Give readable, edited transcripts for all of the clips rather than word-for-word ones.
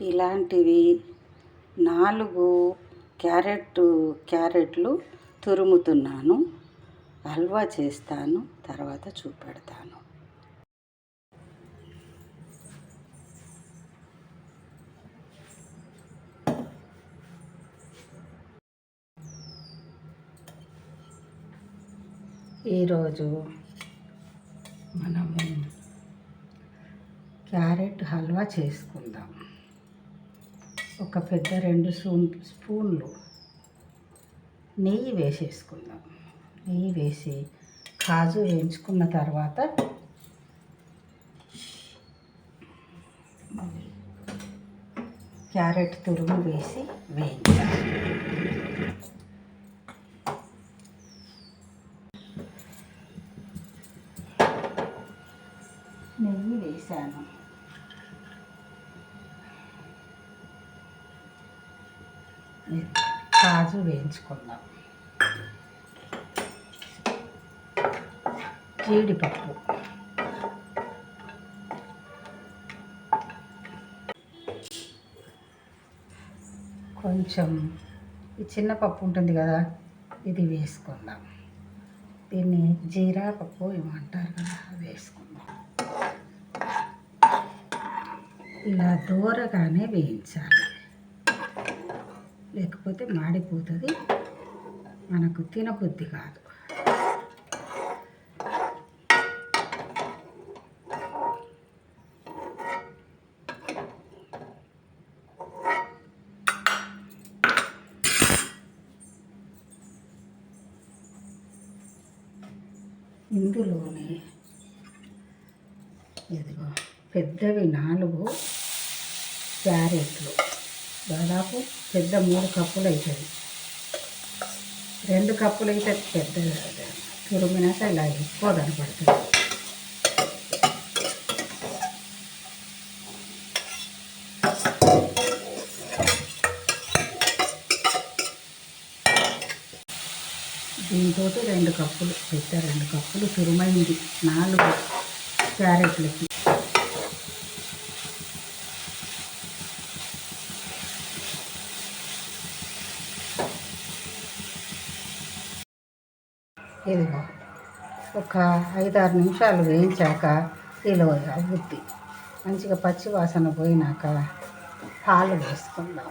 ఇలాంటివి 4 క్యారెట్లు తురుముతున్నాను. హల్వా చేస్తాను, తర్వాత చూపెడతాను. ఈరోజు మనము క్యారెట్ హల్వా చేసుకుందాం. ఒక పెద్ద 2 స్పూన్లు నెయ్యి వేసేసుకుందాం. నెయ్యి వేసి కాజు వేయించుకున్న తర్వాత క్యారెట్ తురుము వేసి వేయించాలి. నెయ్యి వేసాను. కాజు వేయించుకుందాం. జీడిపప్పు, కొంచెం ఈ చిన్న పప్పు ఉంటుంది కదా, ఇది వేసుకుందాం. దీన్ని జీరా పప్పు ఏమంటారు కదా, వేసుకుందాం. ఇలా దూరగానే వేయించాలి, లేకపోతే మాడిపోతుంది, మనకు తినబుద్ధి కాదు. ఇందులోనే ఇదిగో పెద్దవి 4 క్యారెట్లు, దాదాపు పెద్ద 3 కప్పులు అవుతుంది. 2 కప్పులు అయితే పెద్ద తురిమినాక ఇలా ఎక్కువ కనపడుతుంది. దీంతో 2 కప్పులు, పెద్ద 2 కప్పులు తురుమైంది 4 క్యారెట్లకి. ఇదిగో ఒక 5-6 నిమిషాలు వేయించాక ఇలా అవుద్ది. మంచిగా పచ్చి వాసన పోయినాక పాలు వేసుకుందాం.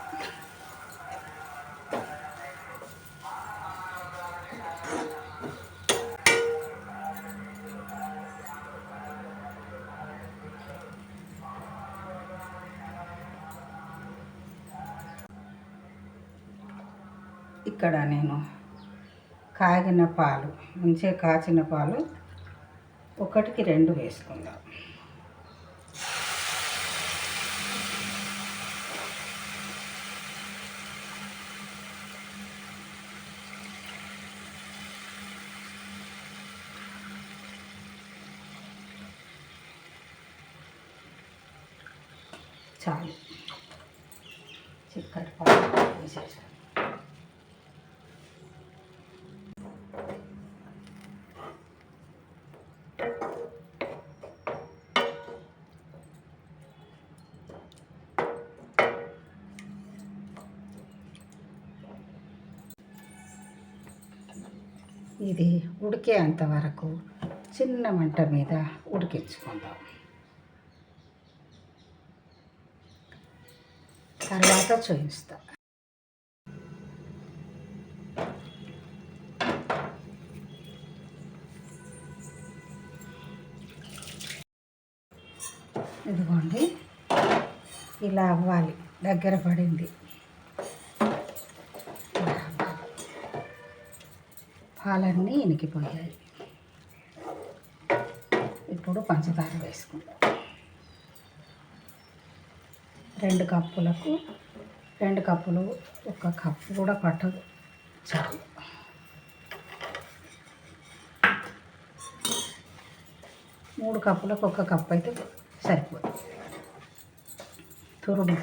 ఇక్కడ నేను కాగిన పాలు, మంచిగా కాచిన పాలు 1కి 2 వేసుకుందాం. చాలు, చిక్కటి పాలు వేసేసాను. ఇది ఉడికేంత వరకు చిన్న మంట మీద ఉడికించుకుందాం. తర్వాత చూపిస్తా. ఇదిగోండి, ఇలా అవ్వాలి, దగ్గర పడింది. పాలన్నీ ఇనికిపోయాయి. ఇప్పుడు పంచదార వేసుకుందాం. 2 కప్పులకు 2 కప్పులు, 1 కప్పు కూడా పట్టదు, చాలు. మూడు కప్పులకు 1 కప్పు అయితే సరిపోతుంది. తురుము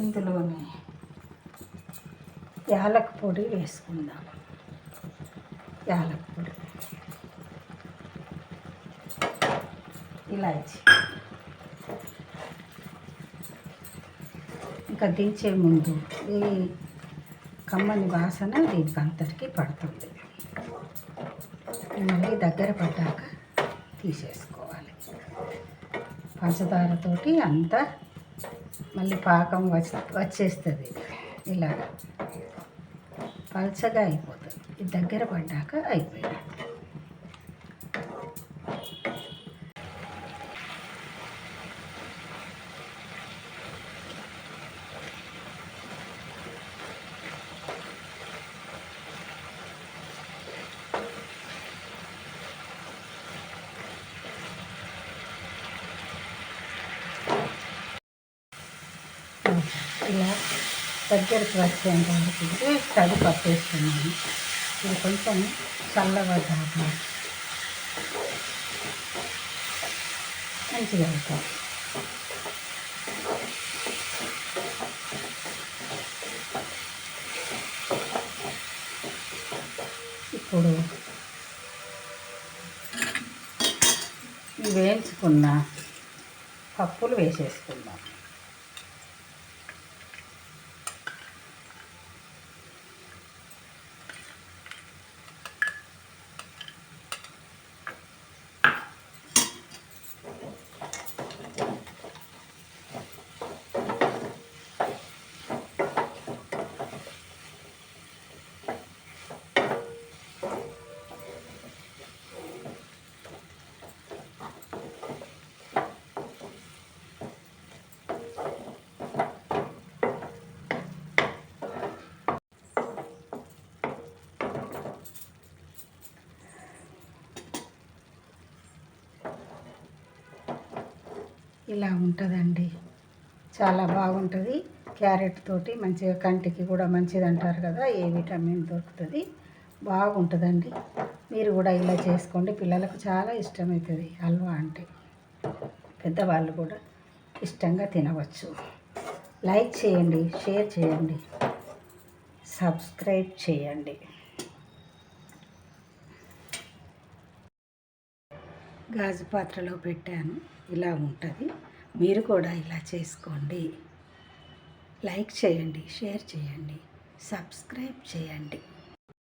ఇందులోనే యాలక్ పొడి వేసుకుందాం. యాలక్ పొడి, ఇలాచి. ఇంకా దించే ముందు ఈ కమ్మని వాసన దీనికి అంతటికి పడుతుంది. మళ్ళీ దగ్గర పడ్డాక తీసేసుకోవాలి. పంచదారతోటి అంతా మళ్ళీ పాకం వచ్చేస్తుంది. ఇలా పల్చగా అయిపోతుంది. ఇది దగ్గర పడ్డాక అయిపోయింది. ఇలా దగ్గరికి వచ్చేంత వరకు తడి పట్టేస్తున్నాను. ఇది కొంచెం చల్లబడ్డాక మంచిగా అవుతుంది. ఇప్పుడు వేయించుకున్న పప్పులు వేసేసుకుందాం. ఇలా ఉంటుందండి. చాలా బాగుంటుంది. క్యారెట్ తోటి మంచిగా కంటికి కూడా మంచిది అంటారు కదా, ఏ విటమిన్ దొరుకుతుంది. బాగుంటుందండి. మీరు కూడా ఇలా చేసుకోండి. పిల్లలకు చాలా ఇష్టమవుతుంది హల్వా అంటే. పెద్దవాళ్ళు కూడా ఇష్టంగా తినవచ్చు. లైక్ చేయండి, షేర్ చేయండి, సబ్స్క్రైబ్ చేయండి. గాజు పాత్రలో పెట్టాను. ఇలా ఉంటుంది. మీరు కూడా ఇలా చేసుకోండి. లైక్ చేయండి, షేర్ చేయండి, సబ్స్క్రైబ్ చేయండి.